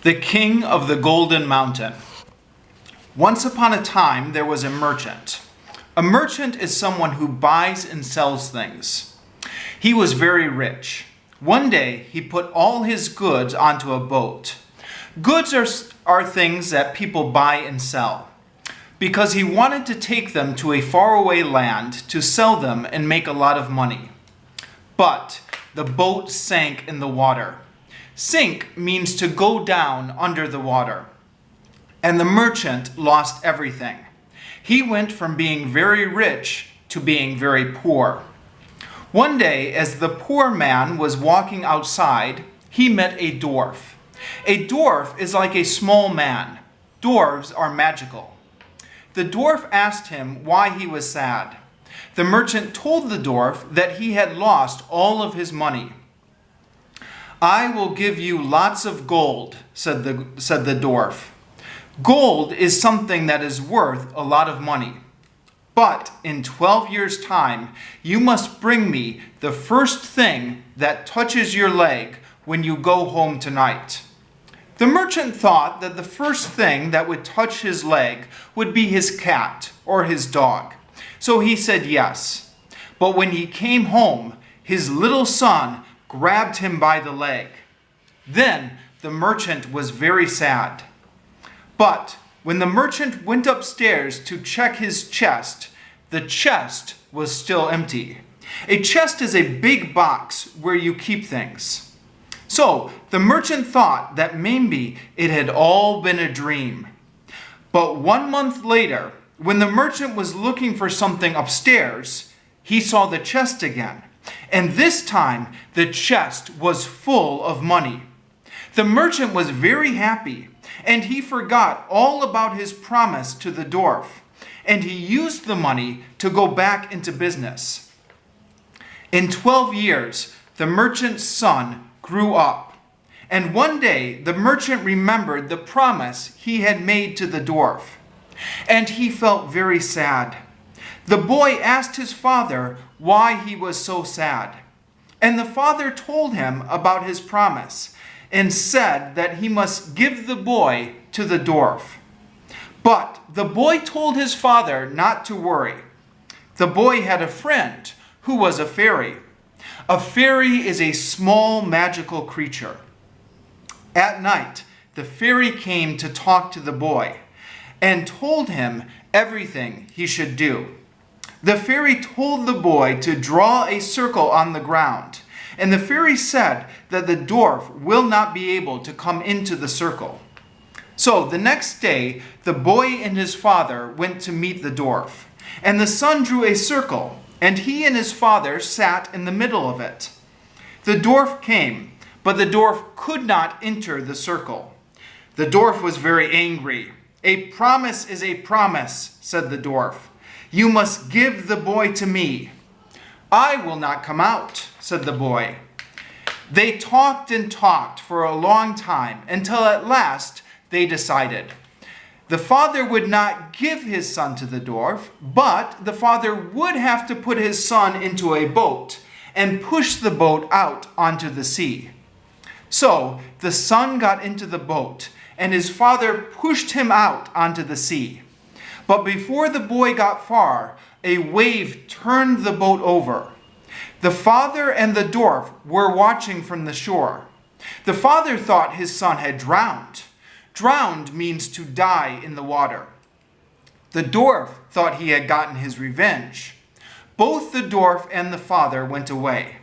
The King of the Golden Mountain. Once upon a time, there was a merchant. A merchant is someone who buys and sells things. He was very rich. One day, he put all his goods onto a boat. Goods are things that people buy and sell. Because he wanted to take them to a faraway land to sell them and make a lot of money. But the boat sank in the water. Sink means to go down under the water. And the merchant lost everything. He went from being very rich to being very poor. One day, as the poor man was walking outside, he met a dwarf. A dwarf is like a small man. Dwarves are magical. The dwarf asked him why he was sad. The merchant told the dwarf that he had lost all of his money. "I will give you lots of gold," said the dwarf. Gold is something that is worth a lot of money. But in 12 years' time, you must bring me the first thing that touches your leg when you go home tonight. The merchant thought that the first thing that would touch his leg would be his cat or his dog. So he said yes. But when he came home, his little son grabbed him by the leg. Then the merchant was very sad. But when the merchant went upstairs to check his chest, the chest was still empty. A chest is a big box where you keep things. So the merchant thought that maybe it had all been a dream. But 1 month later, when the merchant was looking for something upstairs, he saw the chest again. And this time, the chest was full of money. The merchant was very happy, and he forgot all about his promise to the dwarf, and he used the money to go back into business. In 12 years, the merchant's son grew up, and one day the merchant remembered the promise he had made to the dwarf, and he felt very sad. The boy asked his father why he was so sad, and the father told him about his promise and said that he must give the boy to the dwarf. But the boy told his father not to worry. The boy had a friend who was a fairy. A fairy is a small magical creature. At night, the fairy came to talk to the boy and told him everything he should do. The fairy told the boy to draw a circle on the ground, and the fairy said that the dwarf will not be able to come into the circle. So the next day, the boy and his father went to meet the dwarf, and the son drew a circle, and he and his father sat in the middle of it. The dwarf came, but the dwarf could not enter the circle. The dwarf was very angry. "A promise is a promise," said the dwarf. "You must give the boy to me." "I will not come out," said the boy. They talked and talked for a long time until at last they decided. The father would not give his son to the dwarf, but the father would have to put his son into a boat and push the boat out onto the sea. So the son got into the boat, and his father pushed him out onto the sea. But before the boy got far, a wave turned the boat over. The father and the dwarf were watching from the shore. The father thought his son had drowned. Drowned means to die in the water. The dwarf thought he had gotten his revenge. Both the dwarf and the father went away.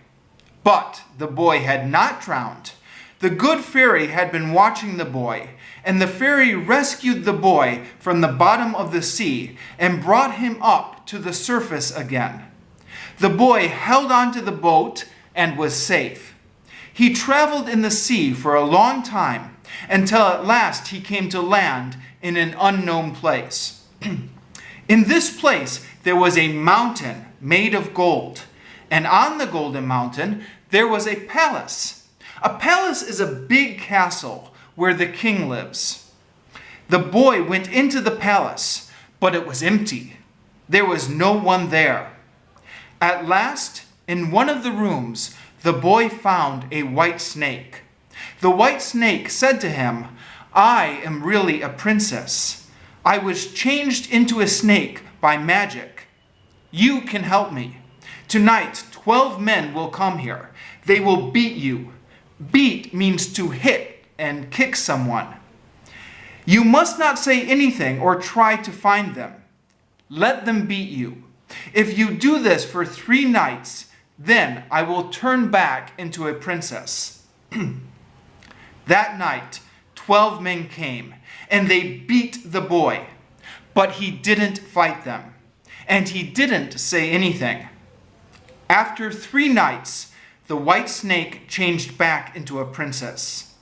But the boy had not drowned. The good fairy had been watching the boy, and the fairy rescued the boy from the bottom of the sea and brought him up to the surface again. The boy held onto the boat and was safe. He traveled in the sea for a long time until at last he came to land in an unknown place. In this place there was a mountain made of gold, and on the golden mountain there was a palace. A palace is a big castle where the king lives. The boy went into the palace, but it was empty. There was no one there. At last, in one of the rooms, the boy found a white snake. The white snake said to him, I am really a princess. I was changed into a snake by magic. You can help me. Tonight, 12 men will come here. They will beat you. Beat means to hit and kick someone. You must not say anything or try to find them. Let them beat you. If you do this for 3 nights, then I will turn back into a princess. That night, 12 men came, and they beat the boy. But he didn't fight them, and he didn't say anything. After 3 nights, the white snake changed back into a princess.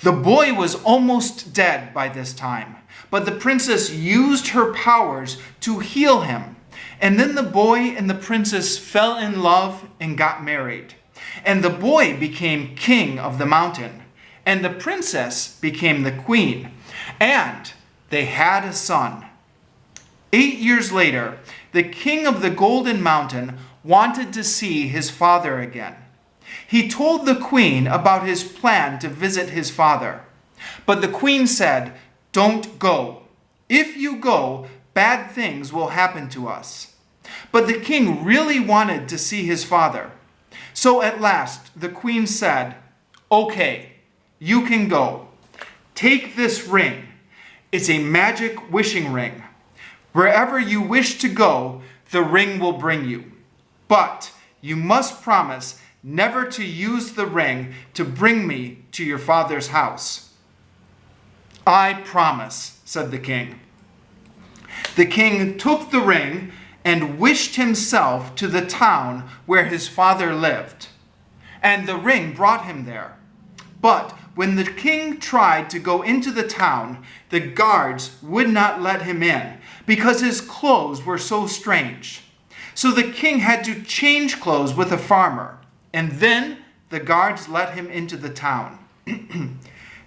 The boy was almost dead by this time, but the princess used her powers to heal him. And then the boy and the princess fell in love and got married. And the boy became king of the mountain, and the princess became the queen. And they had a son. 8 years later, the king of the Golden Mountain wanted to see his father again. He told the queen about his plan to visit his father. But the queen said, Don't go. If you go, bad things will happen to us. But the king really wanted to see his father. So at last, the queen said, Okay, you can go. Take this ring. It's a magic wishing ring. Wherever you wish to go, the ring will bring you. But you must promise never to use the ring to bring me to your father's house. I promise, said the king. The king took the ring and wished himself to the town where his father lived. And the ring brought him there. But when the king tried to go into the town, the guards would not let him in because his clothes were so strange. So the king had to change clothes with a farmer. And then the guards let him into the town.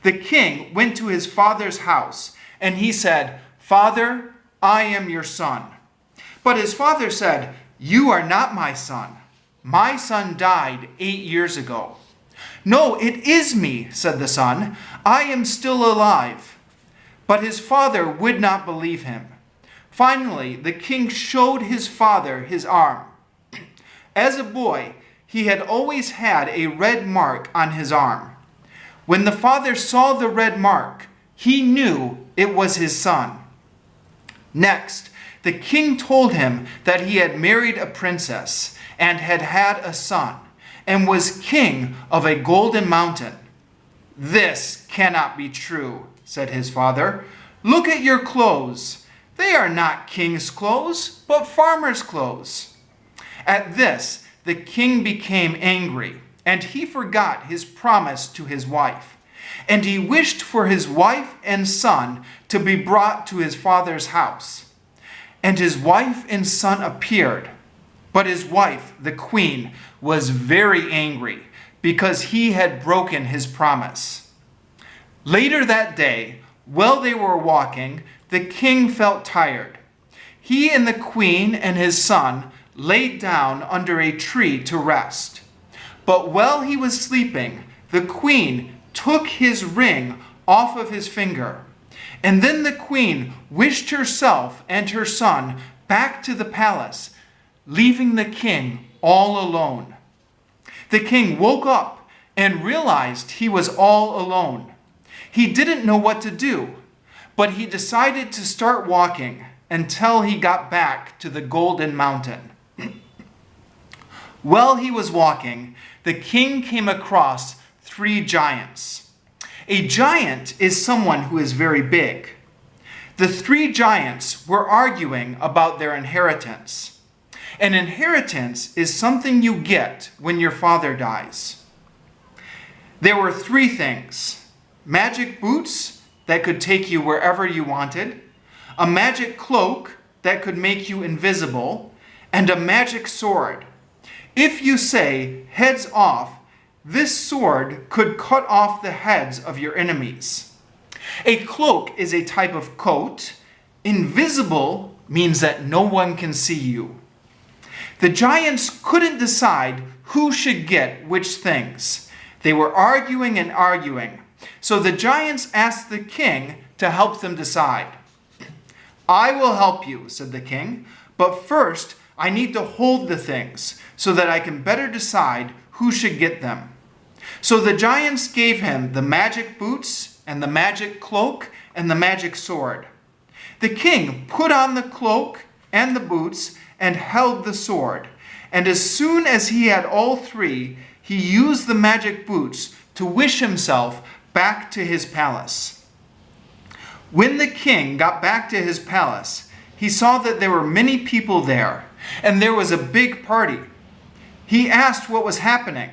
The king went to his father's house, and he said, Father, I am your son. But his father said, You are not my son. My son died 8 years ago. No, it is me, said the son. I am still alive. But his father would not believe him. Finally, the king showed his father his arm. As a boy, he had always had a red mark on his arm. When the father saw the red mark, he knew it was his son. Next, the king told him that he had married a princess and had had a son and was king of a golden mountain. This cannot be true, said his father. Look at your clothes. They are not king's clothes, but farmer's clothes. At this, the king became angry, and he forgot his promise to his wife. And he wished for his wife and son to be brought to his father's house. And his wife and son appeared. But his wife, the queen, was very angry because he had broken his promise. Later that day, while they were walking, the king felt tired. He and the queen and his son laid down under a tree to rest. But while he was sleeping, the queen took his ring off of his finger. And then the queen wished herself and her son back to the palace, leaving the king all alone. The king woke up and realized he was all alone. He didn't know what to do, but he decided to start walking until he got back to the Golden Mountain. While he was walking, the king came across 3 giants. A giant is someone who is very big. The 3 giants were arguing about their inheritance. An inheritance is something you get when your father dies. There were 3 things: magic boots that could take you wherever you wanted, a magic cloak that could make you invisible, and a magic sword. If you say, heads off, this sword could cut off the heads of your enemies. A cloak is a type of coat. Invisible means that no one can see you. The giants couldn't decide who should get which things. They were arguing and arguing. So the giants asked the king to help them decide. "I will help you," said the king, "but first I need to hold the things so that I can better decide who should get them." So the giants gave him the magic boots and the magic cloak and the magic sword. The king put on the cloak and the boots and held the sword. And as soon as he had all three, he used the magic boots to wish himself back to his palace. When the king got back to his palace, he saw that there were many people there, and there was a big party. He asked what was happening,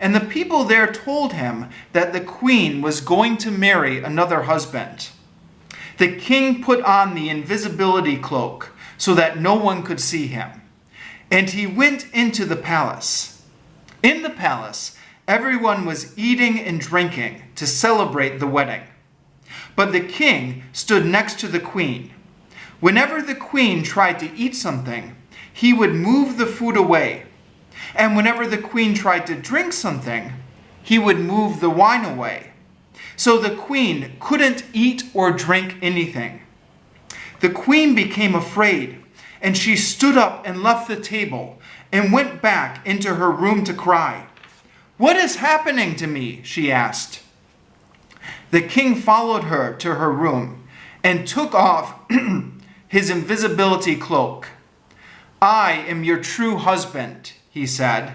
and the people there told him that the queen was going to marry another husband. The king put on the invisibility cloak so that no one could see him, and he went into the palace. In the palace, everyone was eating and drinking to celebrate the wedding. But the king stood next to the queen. Whenever the queen tried to eat something, he would move the food away. And whenever the queen tried to drink something, he would move the wine away. So the queen couldn't eat or drink anything. The queen became afraid, and she stood up and left the table and went back into her room to cry. "What is happening to me?" she asked. The king followed her to her room and took off his invisibility cloak. "I am your true husband," he said,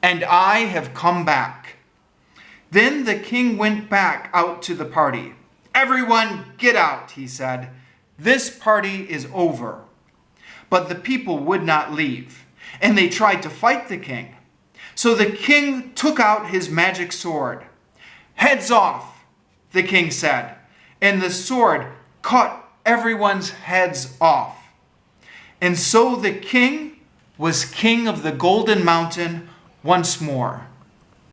"and I have come back." Then the king went back out to the party. "Everyone get out," he said. "This party is over." But the people would not leave, and they tried to fight the king. So the king took out his magic sword. "Heads off," the king said, and the sword cut everyone's heads off. And so the king was king of the Golden Mountain once more.